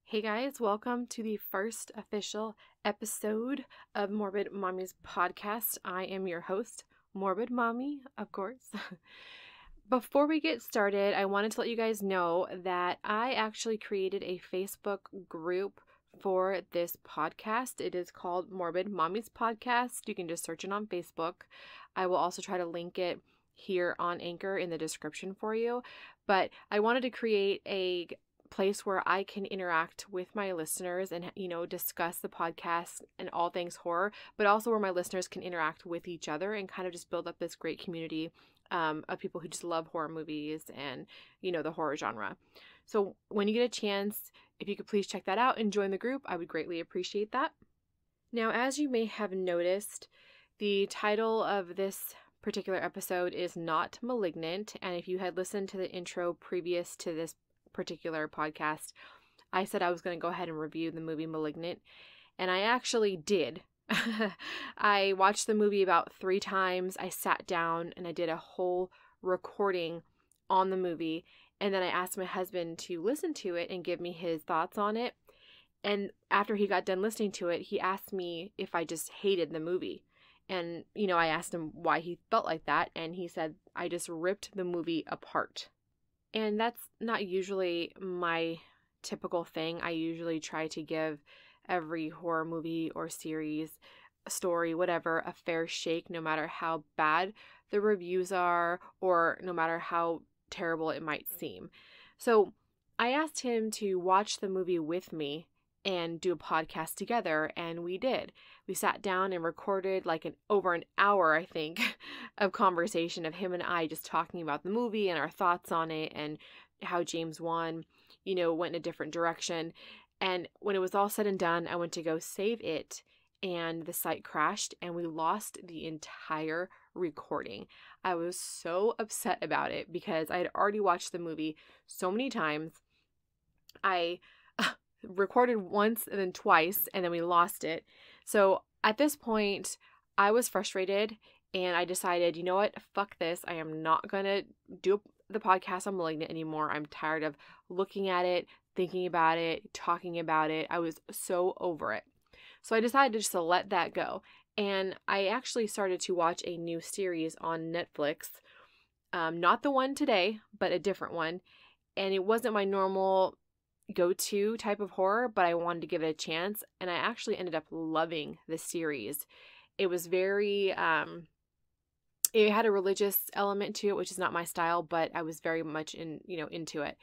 Hey guys, welcome to the first official episode of Morbid Mommy's podcast. I am your host, Morbid Mommy, of course. Before we get started, I wanted to let you guys know that I actually created a Facebook group for this podcast. It is called Morbid Mommy's Podcast. You can just search it on Facebook. I will also try to link it here on Anchor in the description for you. But I wanted to create a place where I can interact with my listeners and, discuss the podcast and all things horror, but also where my listeners can interact with each other and kind of just build up this great community of people who just love horror movies and, the horror genre. So when you get a chance, if you could please check that out and join the group, I would greatly appreciate that. Now, as you may have noticed, the title of this particular episode is not Malignant, and if you had listened to the intro previous to this particular podcast, I said I was going to go ahead and review the movie Malignant, and I actually did. I watched the movie about 3 times. I sat down and I did a whole recording on the movie, and then I asked my husband to listen to it and give me his thoughts on it. And after he got done listening to it, he asked me if I just hated the movie. And, I asked him why he felt like that, and he said, I just ripped the movie apart. And that's not usually my typical thing. I usually try to give every horror movie or series, story, whatever, a fair shake, no matter how bad the reviews are or no matter how terrible it might seem. So I asked him to watch the movie with me and do a podcast together, and we did. We sat down and recorded over an hour, I think, of conversation of him and I just talking about the movie and our thoughts on it and how James Wan, went in a different direction. And when it was all said and done, I went to go save it, and the site crashed, and we lost the entire recording. I was so upset about it because I had already watched the movie so many times. I recorded once and then twice, and then we lost it. So at this point, I was frustrated, and I decided, you know what, fuck this. I am not going to do the podcast on Malignant anymore. I'm tired of looking at it, thinking about it, talking about it. I was so over it. So I decided just to let that go. And I actually started to watch a new series on Netflix. Not the one today, but a different one. And it wasn't my normal go-to type of horror, but I wanted to give it a chance, and I actually ended up loving the series. It was very it had a religious element to it, which is not my style, but I was very much into it.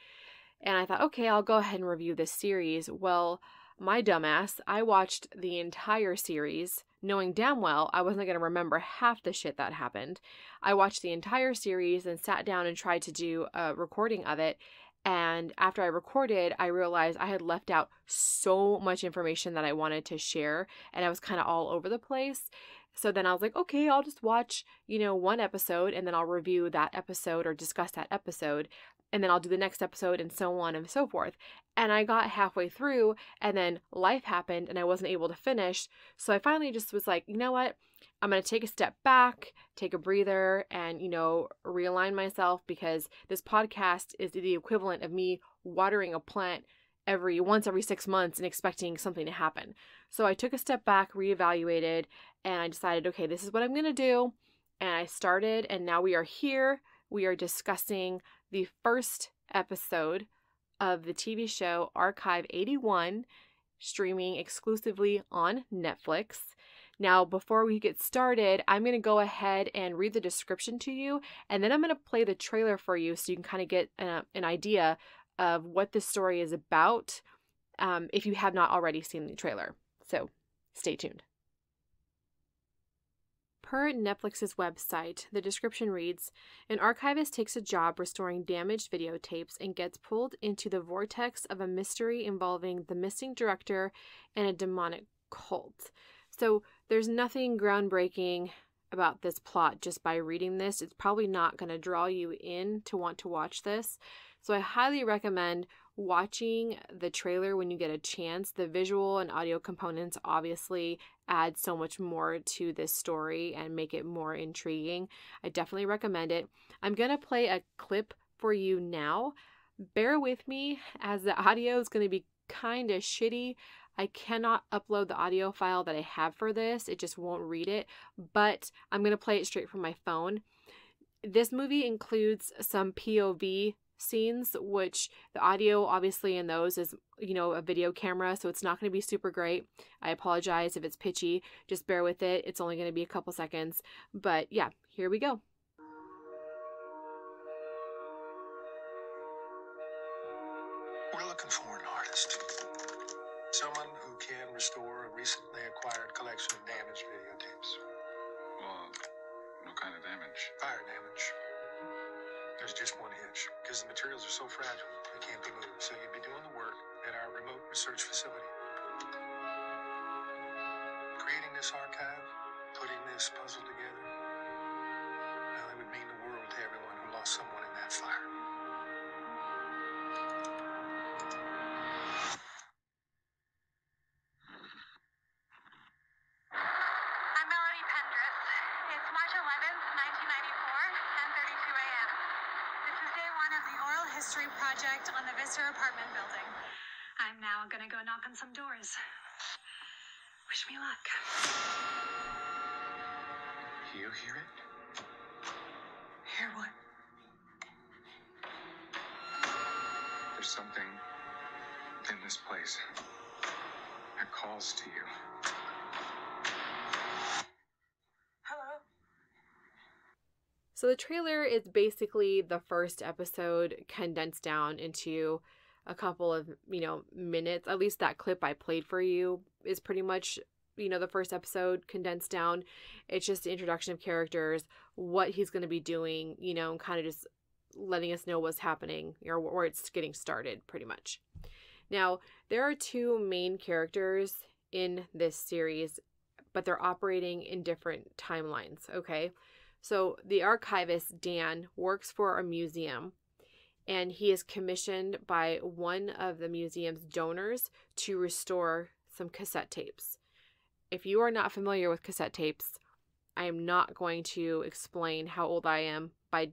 And I thought, okay, I'll go ahead and review this series. Well, my dumbass, I watched the entire series knowing damn well I wasn't going to remember half the shit that happened. I watched the entire series and sat down and tried to do a recording of it. And after I recorded, I realized I had left out so much information that I wanted to share, and I was kind of all over the place. So then I was like, okay, I'll just watch, one episode, and then I'll review that episode or discuss that episode, and then I'll do the next episode, and so on and so forth. And I got halfway through, and then life happened, and I wasn't able to finish. So I finally just was like, you know what? I'm going to take a step back, take a breather, and, realign myself, because this podcast is the equivalent of me watering a plant once every 6 months and expecting something to happen. So I took a step back, reevaluated, and I decided, okay, this is what I'm going to do. And I started, and now we are here. We are discussing the first episode of the TV show Archive 81, streaming exclusively on Netflix. Now, before we get started, I'm going to go ahead and read the description to you, and then I'm going to play the trailer for you so you can kind of get an idea of what this story is about if you have not already seen the trailer. So, stay tuned. Per Netflix's website, the description reads, an archivist takes a job restoring damaged videotapes and gets pulled into the vortex of a mystery involving the missing director and a demonic cult. So there's nothing groundbreaking about this plot just by reading this. It's probably not going to draw you in to want to watch this. So I highly recommend watching the trailer when you get a chance. The visual and audio components obviously add so much more to this story and make it more intriguing. I definitely recommend it. I'm going to play a clip for you now. Bear with me as the audio is going to be kind of shitty. I cannot upload the audio file that I have for this. It just won't read it, but I'm going to play it straight from my phone. This movie includes some POV scenes, which the audio obviously in those is, you know, a video camera, so it's not going to be super great. I apologize if it's pitchy. Just bear with it. It's only going to be a couple seconds. But yeah, here we go. We're looking for an artist. Someone who can restore a recently acquired collection of damaged videotapes. Well, what kind of damage? Fire damage. There's just one hitch, because the materials are so fragile, they can't be moved. So you'd be doing the work at our remote research facility. Creating this archive, putting this puzzle together, well, it would mean the world to everyone who lost someone in that fire. It's March 11th, 1994, 10:32 a.m. This is day one of the oral history project on the Vista apartment building. I'm now gonna go knock on some doors. Wish me luck. You hear it? Hear what? There's something in this place that calls to you. Hello? So the trailer is basically the first episode condensed down into a couple of, you know, minutes. At least that clip I played for you is pretty much, you know, the first episode condensed down. It's just the introduction of characters, what he's going to be doing, you know, and kind of just letting us know what's happening or where it's getting started pretty much. Now, there are two main characters in this series, but they're operating in different timelines, okay? So the archivist, Dan, works for a museum, and he is commissioned by one of the museum's donors to restore some cassette tapes. If you are not familiar with cassette tapes, I am not going to explain how old I am by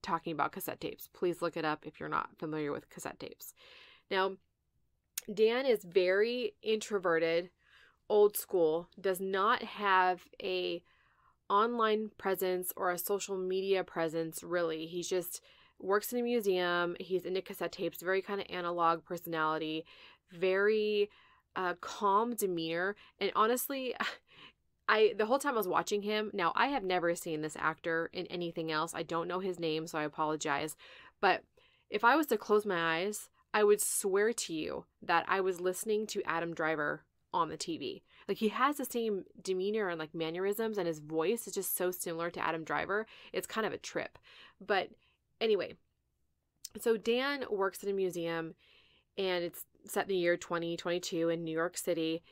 talking about cassette tapes. Please look it up if you're not familiar with cassette tapes. Now, Dan is very introverted, old school, does not have a online presence or a social media presence, really. He's just works in a museum. He's into cassette tapes, very kind of analog personality, very calm demeanor. And honestly, the whole time I was watching him, now I have never seen this actor in anything else. I don't know his name, so I apologize. But if I was to close my eyes, I would swear to you that I was listening to Adam Driver on the TV. Like, he has the same demeanor and like mannerisms, and his voice is just so similar to Adam Driver. It's kind of a trip. But anyway, so Dan works at a museum, and it's set in the year 2022 in New York City,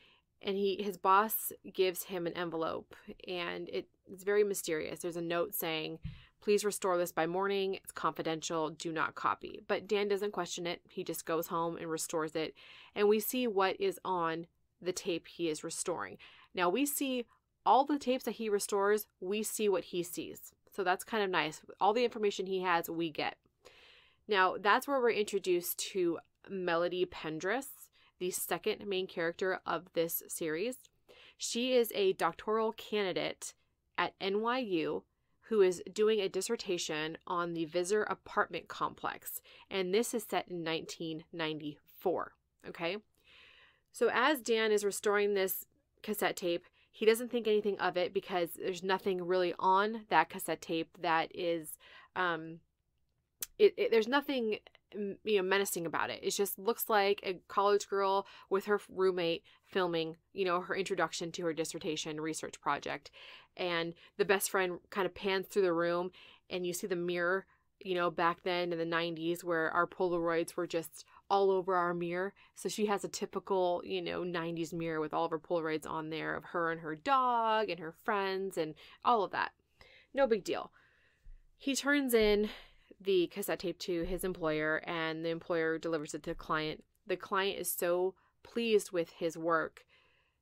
and his boss gives him an envelope, and it's very mysterious. There's a note saying, "Please restore this by morning. It's confidential. Do not copy." But Dan doesn't question it. He just goes home and restores it, and we see what is on the tape he is restoring. Now, we see all the tapes that he restores, we see what he sees. So that's kind of nice. All the information he has, we get. Now, that's where we're introduced to Melody Pendress, the second main character of this series. She is a doctoral candidate at NYU who is doing a dissertation on the Visor apartment complex. And this is set in 1994, okay? So as Dan is restoring this cassette tape, he doesn't think anything of it because there's nothing really on that cassette tape that is, there's nothing, you know, menacing about it. It just looks like a college girl with her roommate filming, you know, her introduction to her dissertation research project. And the best friend kind of pans through the room, and you see the mirror, you know, back then in the 90s where our Polaroids were just all over our mirror. So she has a typical, you know, 90s mirror with all of her Polaroids on there of her and her dog and her friends and all of that. No big deal. He turns in the cassette tape to his employer, and the employer delivers it to the client. The client is so pleased with his work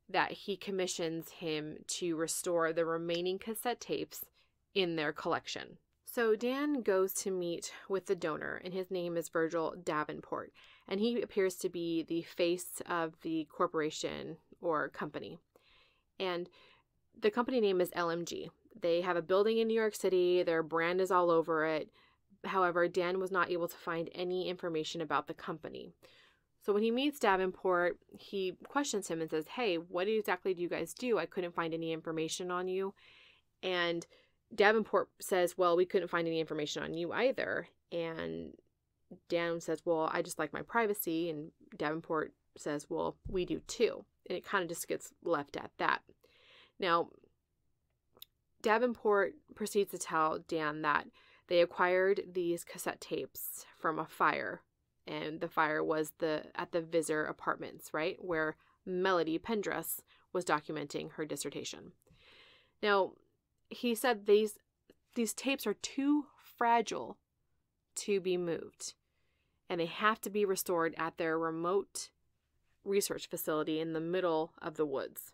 that he commissions him to restore the remaining cassette tapes in their collection. So Dan goes to meet with the donor, and his name is Virgil Davenport. and he appears to be the face of the corporation or company. And the company name is LMG. They have a building in New York City. Their brand is all over it. However, Dan was not able to find any information about the company. So when he meets Davenport, he questions him and says, hey, what exactly do you guys do? I couldn't find any information on you. And Davenport says, well, we couldn't find any information on you either. And Dan says, well, I just like my privacy. And Davenport says, well, we do too. And it kind of just gets left at that. Now, Davenport proceeds to tell Dan that they acquired these cassette tapes from a fire. And the fire was at the Visor Apartments, right? Where Melody Pendress was documenting her dissertation. Now, he said these tapes are too fragile to be moved. And they have to be restored at their remote research facility in the middle of the woods.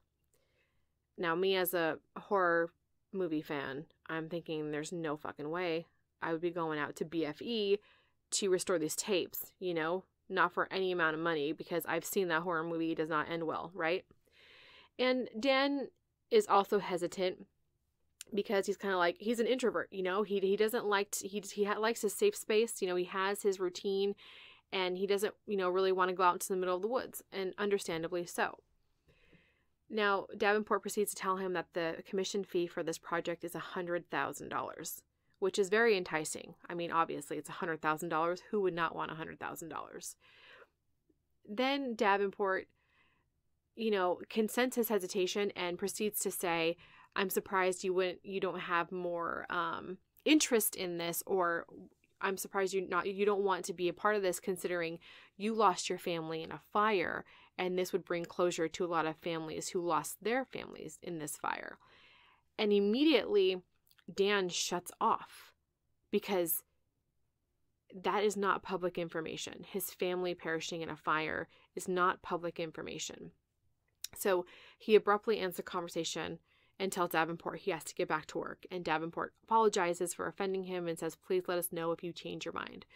Now, me as a horror movie fan, I'm thinking there's no fucking way I would be going out to BFE to restore these tapes, you know, not for any amount of money, because I've seen that horror movie does not end well, right? And Dan is also hesitant because he's kind of like, he's an introvert, you know, he doesn't like, he likes his safe space, you know, he has his routine, and he doesn't, you know, really want to go out into the middle of the woods, and understandably so. Now, Davenport proceeds to tell him that the commission fee for this project is $100,000, which is very enticing. I mean, obviously, it's $100,000. Who would not want $100,000? Then Davenport, you know, consents his hesitation and proceeds to say, I'm surprised you don't have more interest in this, or I'm surprised you don't want to be a part of this, considering you lost your family in a fire, and this would bring closure to a lot of families who lost their families in this fire. And immediately Dan shuts off, because that is not public information. His family perishing in a fire is not public information. So he abruptly ends the conversation and tells Davenport he has to get back to work. And Davenport apologizes for offending him and says, please let us know if you change your mind.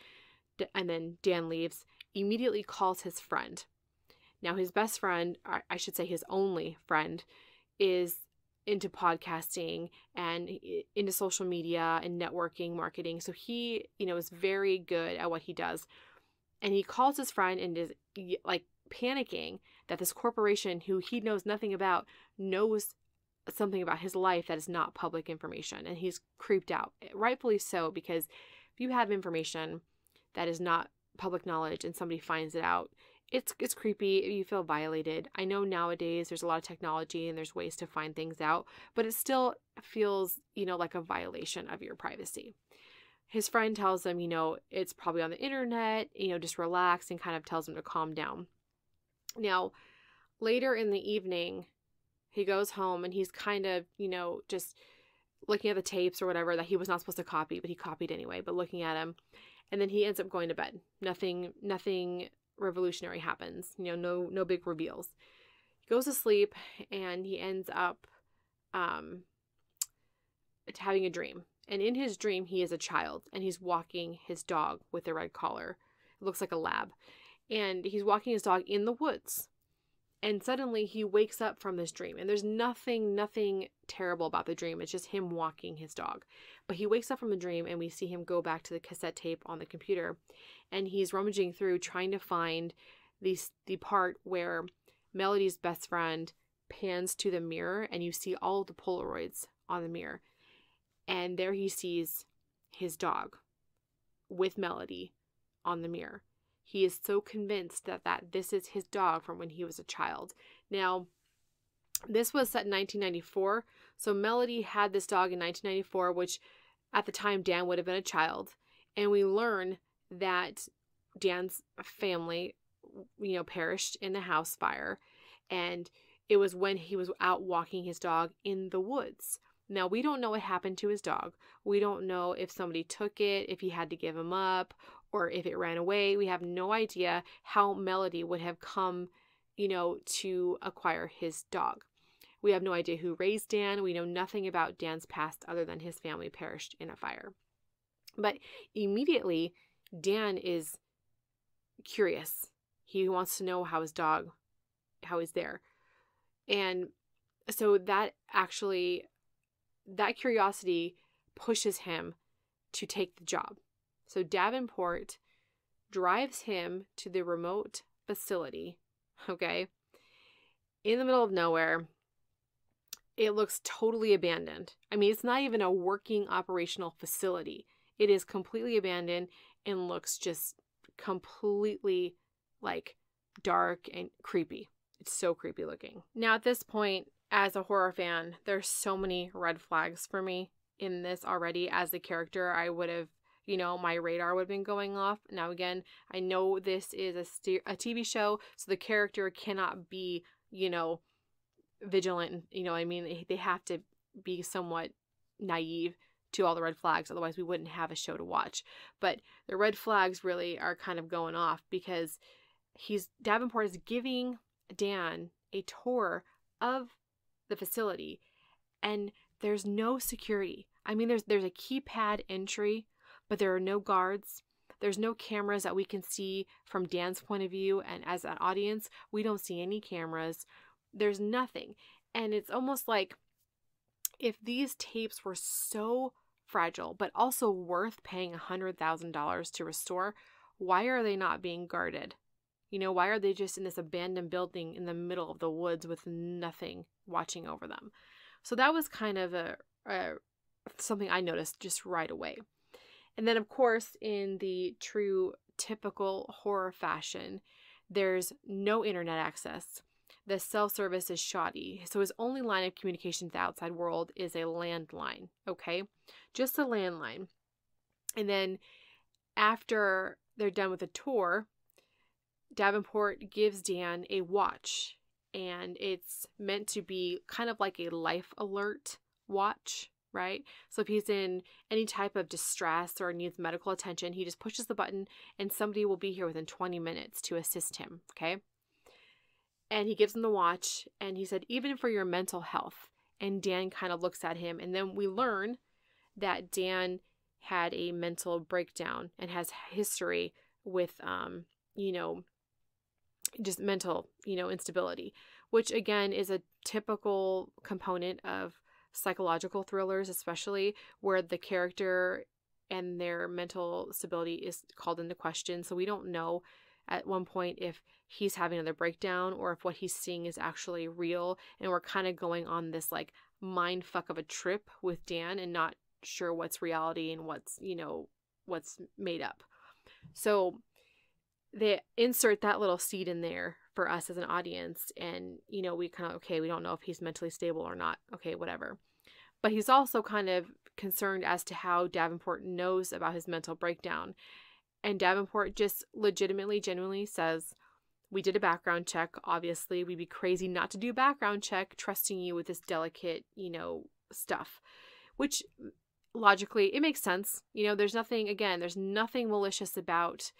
And then Dan leaves, immediately calls his friend. Now, his best friend, I should say his only friend, is into podcasting and into social media and networking marketing. So he, you know, is very good at what he does. And he calls his friend and is like panicking that this corporation, who he knows nothing about, knows something about his life that is not public information. And he's creeped out, rightfully so, because if you have information that is not public knowledge and somebody finds it out, it's creepy. You feel violated. I know nowadays there's a lot of technology and there's ways to find things out, but it still feels, you know, like a violation of your privacy. His friend tells him, you know, it's probably on the internet, you know, just relax, and kind of tells him to calm down. Now, later in the evening, he goes home and he's kind of, you know, just looking at the tapes or whatever that he was not supposed to copy, but he copied anyway, but looking at him. And then he ends up going to bed. Nothing revolutionary happens, you know, no big reveals. He goes to sleep and he ends up having a dream. And in his dream, he is a child and he's walking his dog with a red collar. It looks like a lab. And he's walking his dog in the woods. And suddenly he wakes up from this dream. And there's nothing terrible about the dream. It's just him walking his dog. But he wakes up from the dream and we see him go back to the cassette tape on the computer. And he's rummaging through trying to find the part where Melody's best friend pans to the mirror and you see all of the Polaroids on the mirror. And there he sees his dog with Melody on the mirror. He is so convinced that this is his dog from when he was a child. Now, this was set in 1994. So Melody had this dog in 1994, which at the time Dan would have been a child. And we learn that Dan's family, you know, perished in the house fire. And it was when he was out walking his dog in the woods. Now, we don't know what happened to his dog. We don't know if somebody took it, if he had to give him up, or if it ran away. We have no idea how Melody would have come, you know, to acquire his dog. We have no idea who raised Dan. We know nothing about Dan's past other than his family perished in a fire. But immediately, Dan is curious. He wants to know how his dog, how he's there. And so that curiosity pushes him to take the job. So Davenport drives him to the remote facility, okay, in the middle of nowhere. It looks totally abandoned. I mean, it's not even a working operational facility. It is completely abandoned and looks just completely like dark and creepy. It's so creepy looking. Now at this point, as a horror fan, there's so many red flags for me in this already. As the character, I would have, my radar would have been going off. Now again, I know this is a TV show, so the character cannot be, vigilant. They have to be somewhat naive to all the red flags, otherwise we wouldn't have a show to watch. But the red flags really are kind of going off because Davenport is giving Dan a tour of the facility, and there's no security. I mean, there's a keypad entry, but there are no guards. There's no cameras that we can see from Dan's point of view, and as an audience, we don't see any cameras. There's nothing. And it's almost like if these tapes were so fragile, but also worth paying $100,000 to restore, why are they not being guarded? Why are they just in this abandoned building in the middle of the woods with nothing watching over them? So that was kind of something I noticed just right away. And then, of course, in the true typical horror fashion, there's no internet access. The cell service is shoddy. So his only line of communication with the outside world is a landline, okay? Just a landline. And then after they're done with the tour, Davenport gives Dan a watch, and it's meant to be kind of like a life alert watch, right? So if he's in any type of distress or needs medical attention, he just pushes the button and somebody will be here within 20 minutes to assist him, okay? And he gives him the watch, and he said, even for your mental health. And Dan kind of looks at him, and then we learn that Dan had a mental breakdown and has history with, just mental, instability, which again is a typical component of psychological thrillers, especially where the character and their mental stability is called into question. So we don't know at one point if he's having another breakdown or if what he's seeing is actually real. And we're kind of going on this like mind fuck of a trip with Dan and not sure what's reality and what's made up. So they insert that little seed in there for us as an audience. And, we kind of, okay, we don't know if he's mentally stable or not. Okay, whatever. But he's also kind of concerned as to how Davenport knows about his mental breakdown. And Davenport just legitimately, genuinely says, we did a background check. Obviously, we'd be crazy not to do a background check, trusting you with this delicate, stuff. Which logically, it makes sense. There's nothing malicious about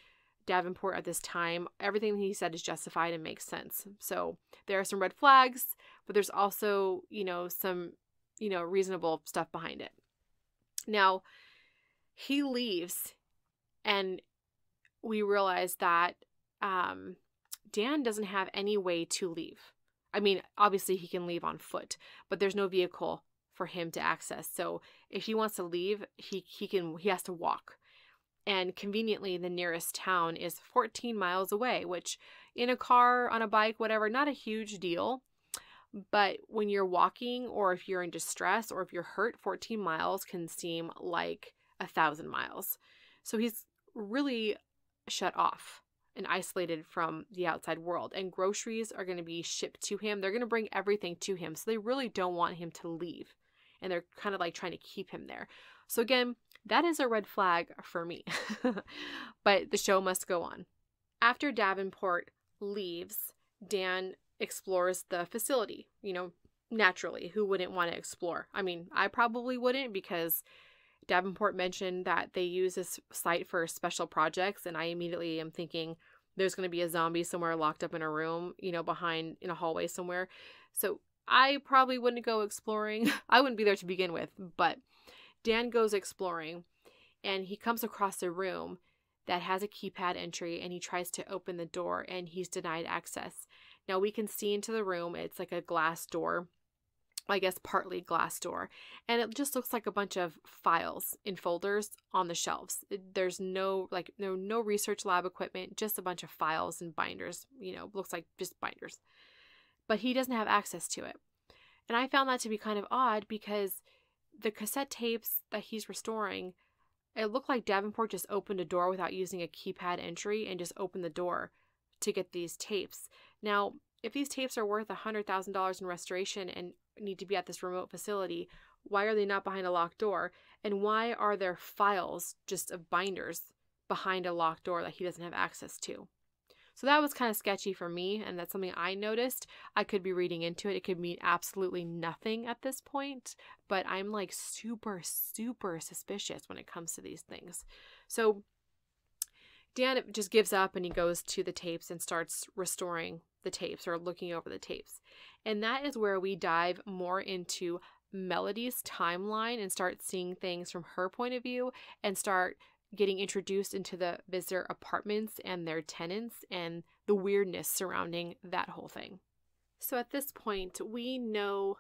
Davenport at this time. Everything he said is justified and makes sense. So there are some red flags, but there's also, some, reasonable stuff behind it. Now, he leaves, and we realize that Dan doesn't have any way to leave. I mean, obviously he can leave on foot, but there's no vehicle for him to access. So if he wants to leave, he has to walk. And conveniently, the nearest town is 14 miles away, which in a car, on a bike, whatever, not a huge deal. But when you're walking, or if you're in distress, or if you're hurt, 14 miles can seem like 1,000 miles. So he's really shut off and isolated from the outside world. And groceries are going to be shipped to him. They're going to bring everything to him. So they really don't want him to leave. And they're kind of like trying to keep him there. So again, that is a red flag for me. But the show must go on. After Davenport leaves, Dan explores the facility. Naturally, who wouldn't want to explore? I mean, I probably wouldn't, because Davenport mentioned that they use this site for special projects, and I immediately am thinking there's going to be a zombie somewhere locked up in a room, behind in a hallway somewhere. So I probably wouldn't go exploring. I wouldn't be there to begin with, but Dan goes exploring, and he comes across a room that has a keypad entry, and he tries to open the door and he's denied access. Now we can see into the room. It's like a glass door, I guess partly glass door, and it just looks like a bunch of files in folders on the shelves. There's no research lab equipment, just a bunch of files and binders, looks like just binders. But he doesn't have access to it. And I found that to be kind of odd because the cassette tapes that he's restoring, it looked like Davenport just opened a door without using a keypad entry and just opened the door to get these tapes. Now, if these tapes are worth $100,000 in restoration and need to be at this remote facility, why are they not behind a locked door? And why are there files just of binders behind a locked door that he doesn't have access to? So that was kind of sketchy for me, and that's something I noticed. I could be reading into it. It could mean absolutely nothing at this point, but I'm like super, super suspicious when it comes to these things. So Dan just gives up and he goes to the tapes and starts restoring the tapes or looking over the tapes. And that is where we dive more into Melody's timeline and start seeing things from her point of view and start getting introduced into the visitor apartments and their tenants and the weirdness surrounding that whole thing. So at this point, we know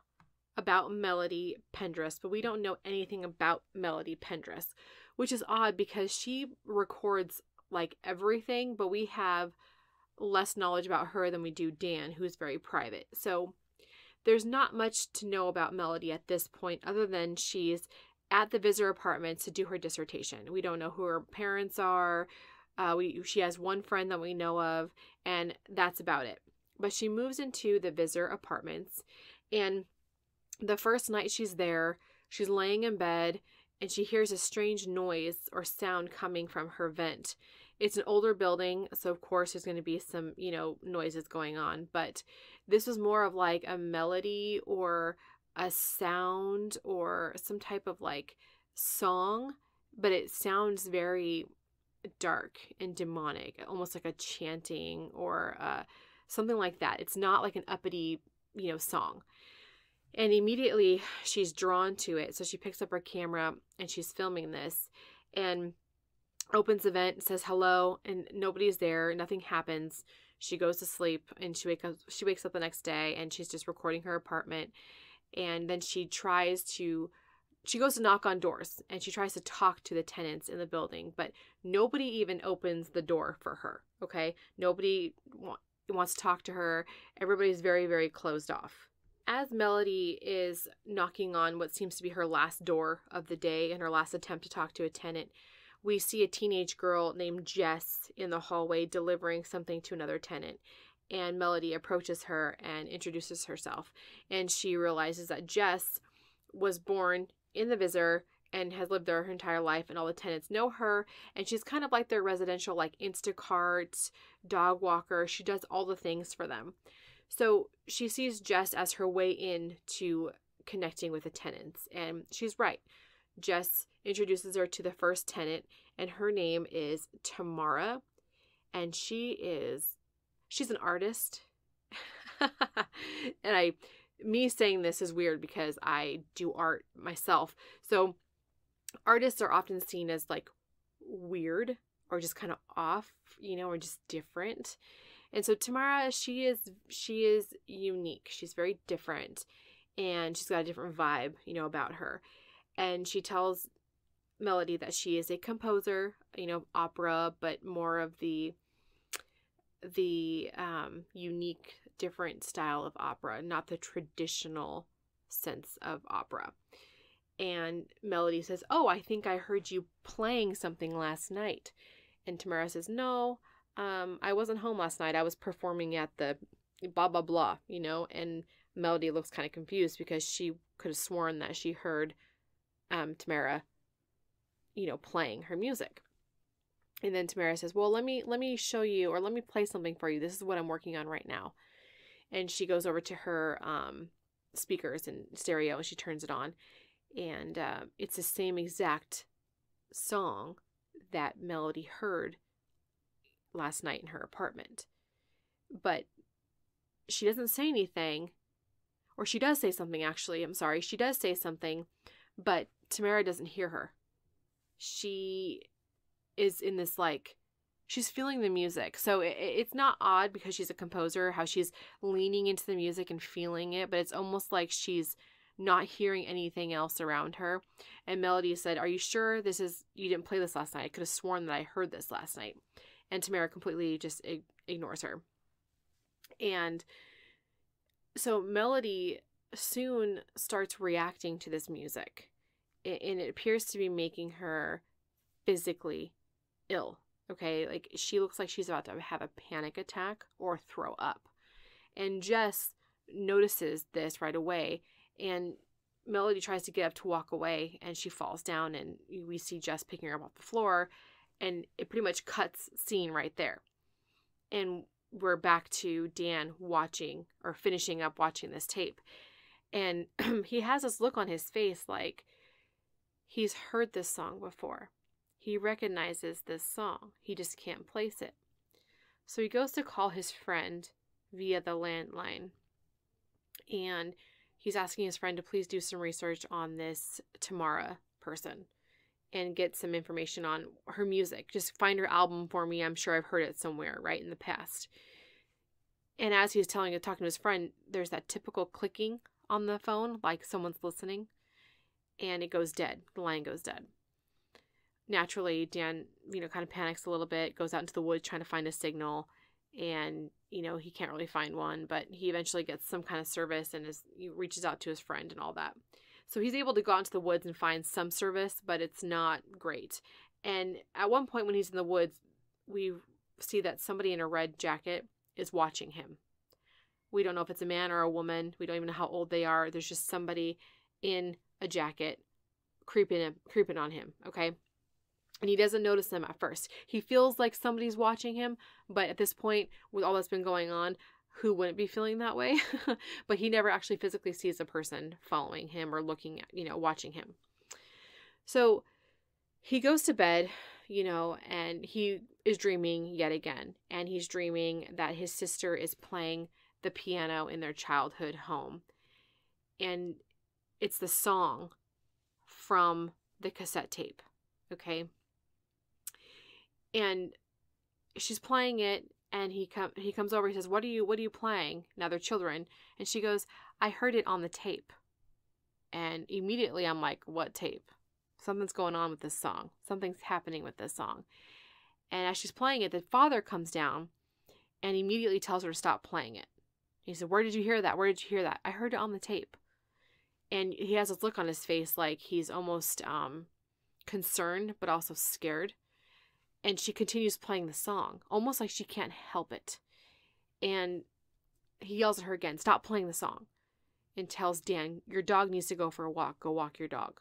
about Melody Pendress, but we don't know anything about Melody Pendress, which is odd because she records like everything, but we have less knowledge about her than we do Dan, who's very private. So there's not much to know about Melody at this point other than she's at the visitor apartments to do her dissertation. We don't know who her parents are. She has one friend that we know of, and that's about it. But she moves into the visitor apartments, and the first night she's there, she's laying in bed, and she hears a strange noise or sound coming from her vent. It's an older building, so of course there's going to be some, noises going on. But this was more of like a melody or a sound or some type of like song, but it sounds very dark and demonic, almost like a chanting or something like that. It's not like an uppity, song. And immediately she's drawn to it. So she picks up her camera and she's filming this and opens the vent, says hello, and nobody's there. Nothing happens. She goes to sleep and she wakes up the next day and she's just recording her apartment. And then she goes to knock on doors and she tries to talk to the tenants in the building, but nobody even opens the door for her. Okay. Nobody wants to talk to her. Everybody's very, very closed off. As Melody is knocking on what seems to be her last door of the day and her last attempt to talk to a tenant, we see a teenage girl named Jess in the hallway delivering something to another tenant. And Melody approaches her and introduces herself. And she realizes that Jess was born in the visitor and has lived there her entire life, and all the tenants know her. And she's kind of like their residential, like Instacart, dog walker. She does all the things for them. So she sees Jess as her way in to connecting with the tenants. And she's right. Jess introduces her to the first tenant, and her name is Tamara. And she's an artist. And me saying this is weird because I do art myself. So artists are often seen as like weird or just kind of off, or just different. And so Tamara, she is unique. She's very different, and she's got a different vibe, about her. And she tells Melody that she is a composer, opera, but more of the unique, different style of opera, not the traditional sense of opera. And Melody says, "Oh, I think I heard you playing something last night." And Tamara says, "No, I wasn't home last night. I was performing at the blah, blah, blah, And Melody looks kind of confused because she could have sworn that she heard Tamara, playing her music. And then Tamara says, "Well, let me show you, or let me play something for you. This is what I'm working on right now." And she goes over to her speakers and stereo and she turns it on. And it's the same exact song that Melody heard last night in her apartment. But she doesn't say anything, or she does say something actually. I'm sorry. She does say something, but Tamara doesn't hear her. She is in this, like, she's feeling the music. So it's not odd because she's a composer, how she's leaning into the music and feeling it, but it's almost like she's not hearing anything else around her. And Melody said, "Are you sure you didn't play this last night? I could have sworn that I heard this last night." And Tamara completely just ignores her. And so Melody soon starts reacting to this music, and it appears to be making her physically ill. Okay, like she looks like she's about to have a panic attack or throw up. And Jess notices this right away, and Melody tries to get up to walk away, and she falls down, and we see Jess picking her up off the floor, and it pretty much cuts scene right there. And we're back to Dan watching or finishing up watching this tape. And he has this look on his face like he's heard this song before. He recognizes this song. He just can't place it. So he goes to call his friend via the landline. And he's asking his friend to please do some research on this Tamara person and get some information on her music. Just find her album for me. I'm sure I've heard it somewhere, right, in the past. And as he's talking to his friend, there's that typical clicking on the phone, like someone's listening, and it goes dead. The line goes dead. Naturally, Dan, kind of panics a little bit, goes out into the woods trying to find a signal, and, he can't really find one, but he eventually gets some kind of service and he reaches out to his friend and all that. So he's able to go out into the woods and find some service, but it's not great. And at one point when he's in the woods, we see that somebody in a red jacket is watching him. We don't know if it's a man or a woman. We don't even know how old they are. There's just somebody in a jacket creeping on him, okay? And he doesn't notice them at first. He feels like somebody's watching him, but at this point, with all that's been going on, who wouldn't be feeling that way? But he never actually physically sees a person following him or looking at, watching him. So he goes to bed, and he is dreaming yet again. And he's dreaming that his sister is playing the piano in their childhood home. And it's the song from the cassette tape, okay? And she's playing it, and he comes over, he says, what are you playing? Now they're children. And she goes, "I heard it on the tape." And immediately I'm like, what tape? Something's going on with this song. Something's happening with this song. And as she's playing it, the father comes down and immediately tells her to stop playing it. He said, "Where did you hear that? Where did you hear that?" "I heard it on the tape." And he has this look on his face like he's almost concerned, but also scared. And she continues playing the song, almost like she can't help it. And he yells at her again, "Stop playing the song," and tells Dan, "Your dog needs to go for a walk. Go walk your dog."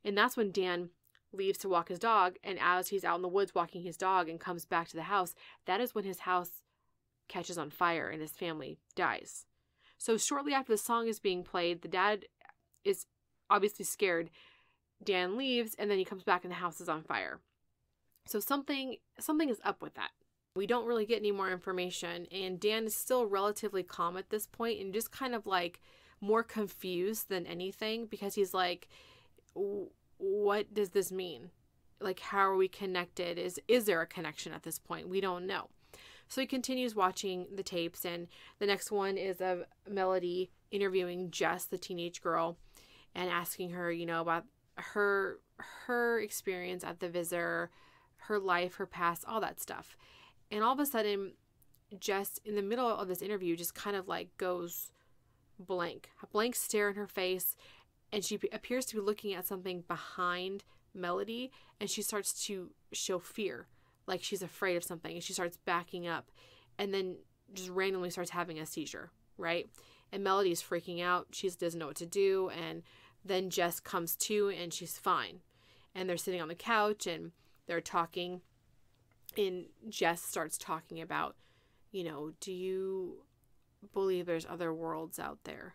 And that's when Dan leaves to walk his dog. And as he's out in the woods walking his dog and comes back to the house, that is when his house catches on fire and his family dies. So shortly after the song is being played, the dad is obviously scared. Dan leaves, and then he comes back and the house is on fire. So something is up with that. We don't really get any more information, and Dan is still relatively calm at this point and just kind of like more confused than anything, because he's like, what does this mean? Like, how are we connected? Is there a connection at this point? We don't know. So he continues watching the tapes, and the next one is of Melody interviewing Jess, the teenage girl, and asking her, about her experience at the Visitor, her life, her past, all that stuff. And all of a sudden, Jess, in the middle of this interview, just kind of like goes blank. A blank stare in her face, and she appears to be looking at something behind Melody, and she starts to show fear, like she's afraid of something, and she starts backing up, and then just randomly starts having a seizure, right? And Melody is freaking out. She doesn't know what to do, and then Jess comes to, and she's fine. And they're sitting on the couch, and they're talking, and Jess starts talking about, do you believe there's other worlds out there?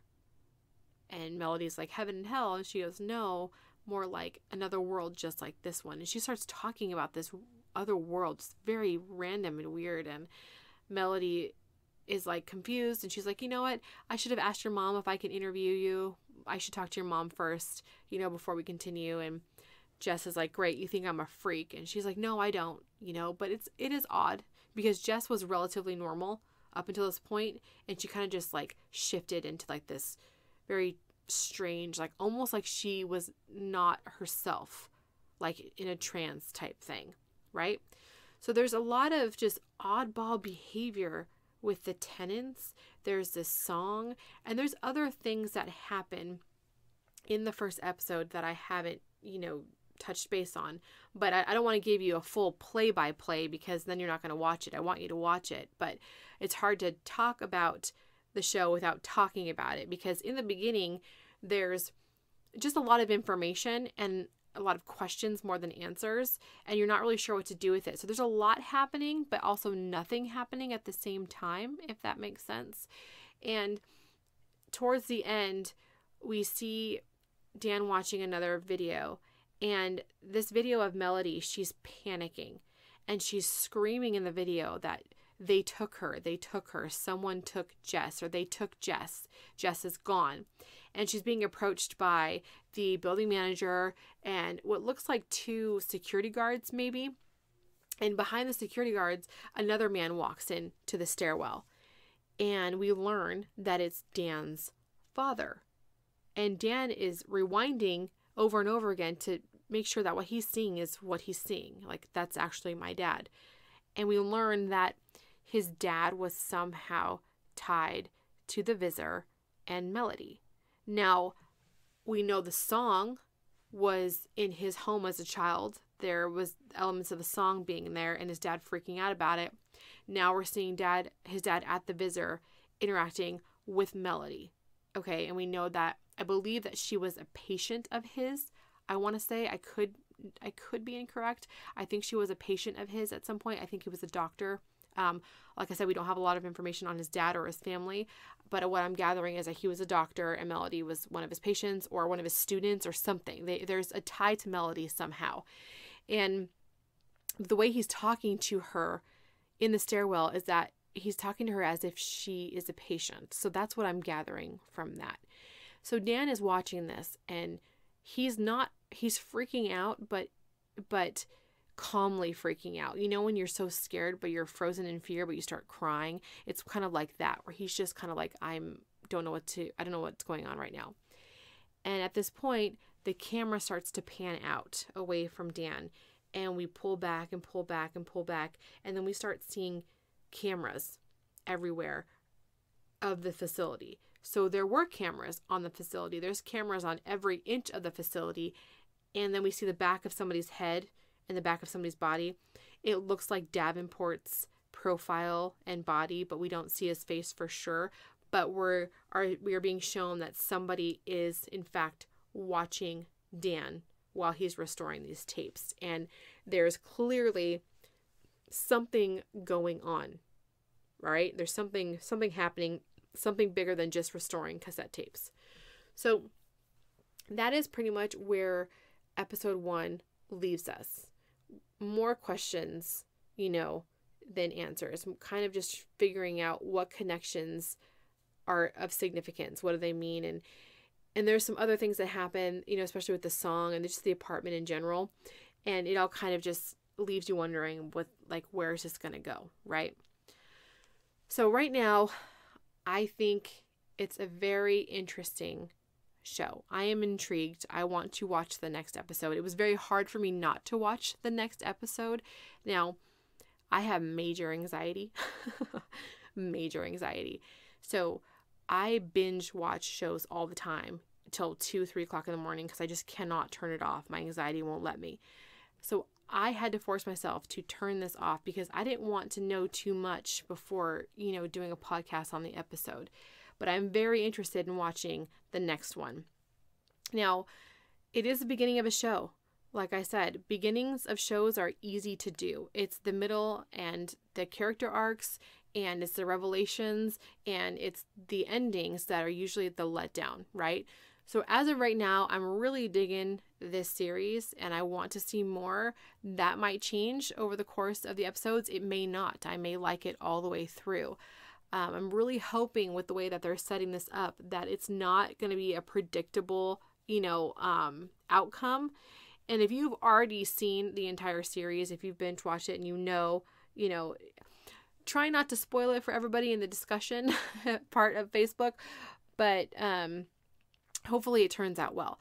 And Melody's like, heaven and hell. And she goes, no, more like another world just like this one. And she starts talking about this other world. It's very random and weird. And Melody is like confused, and she's like, you know what? I should have asked your mom if I can interview you. I should talk to your mom first, before we continue. And Jess is like, great, you think I'm a freak? And she's like, no, I don't, but it is odd because Jess was relatively normal up until this point, and she kind of just like shifted into like this very strange, like almost like she was not herself, like in a trance type thing, right? So there's a lot of just oddball behavior with the tenants. There's this song, and there's other things that happen in the first episode that I haven't, touched base on, but I don't want to give you a full play-by-play because then you're not going to watch it. I want you to watch it, but it's hard to talk about the show without talking about it because in the beginning, there's just a lot of information and a lot of questions more than answers, and you're not really sure what to do with it. So there's a lot happening, but also nothing happening at the same time, if that makes sense. And towards the end, we see Dan watching another video, and this video of Melody, she's panicking and she's screaming in the video that they took her, someone took Jess, or they took Jess is gone. And she's being approached by the building manager and what looks like 2 security guards maybe. And behind the security guards, another man walks in to the stairwell. And we learn that it's Dan's father. And Dan is rewinding over and over again to make sure that what he's seeing is what he's seeing. Like, that's actually my dad. And we learn that his dad was somehow tied to the visitor and Melody. Now, we know the song was in his home as a child. There was elements of the song being there and his dad freaking out about it. Now we're seeing his dad at the visitor interacting with Melody. Okay, and we know that, I believe that she was a patient of his. I want to say, I could be incorrect. I think she was a patient of his at some point. I think he was a doctor. Like I said, we don't have a lot of information on his dad or his family, but what I'm gathering is that he was a doctor and Melody was one of his patients or one of his students or something. There's a tie to Melody somehow. And the way he's talking to her in the stairwell is that he's talking to her as if she is a patient. So that's what I'm gathering from that. So Dan is watching this and he's freaking out, but calmly freaking out. When you're so scared, but you're frozen in fear, but you start crying. It's kind of like that, where he's just kind of like, I don't know what's going on right now. And at this point, the camera starts to pan out away from Dan, and we pull back and pull back and pull back. And then we start seeing cameras everywhere of the facility. So there were cameras on the facility. There's cameras on every inch of the facility. And then we see the back of somebody's head and the back of somebody's body. It looks like Davenport's profile and body, but we don't see his face for sure. But we are being shown that somebody is, in fact, watching Dan while he's restoring these tapes. And there's clearly something going on, right? There's something happening, something bigger than just restoring cassette tapes. So that is pretty much where episode 1 leaves us. More questions, than answers. I'm kind of just figuring out what connections are of significance. What do they mean? And there's some other things that happen, especially with the song and just the apartment in general. And it all kind of just leaves you wondering where is this going to go, right? So right now, I think it's a very interesting show. I am intrigued. I want to watch the next episode. It was very hard for me not to watch the next episode. Now, I have major anxiety. Major anxiety. So I binge watch shows all the time until 2-3 o'clock in the morning because I just cannot turn it off. My anxiety won't let me. So I had to force myself to turn this off because I didn't want to know too much before, doing a podcast on the episode. But I'm very interested in watching the next one. Now, it is the beginning of a show. Like I said, beginnings of shows are easy to do. It's the middle and the character arcs, and it's the revelations, and it's the endings that are usually the letdown, right? So as of right now, I'm really digging this series and I want to see more. That might change over the course of the episodes. It may not. I may like it all the way through. I'm really hoping with the way that they're setting this up that it's not going to be a predictable, outcome. And if you've already seen the entire series, if you've binge watched it and you know, try not to spoil it for everybody in the discussion part of Facebook, but hopefully it turns out well.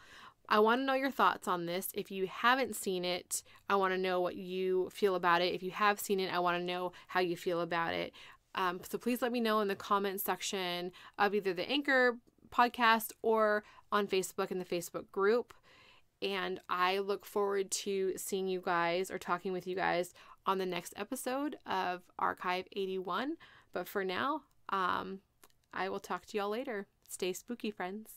I want to know your thoughts on this. If you haven't seen it, I want to know what you feel about it. If you have seen it, I want to know how you feel about it. So please let me know in the comment section of either the Anchor podcast or on Facebook in the Facebook group. And I look forward to seeing you guys or talking with you guys on the next episode of Archive 81. But for now, I will talk to y'all later. Stay spooky, friends.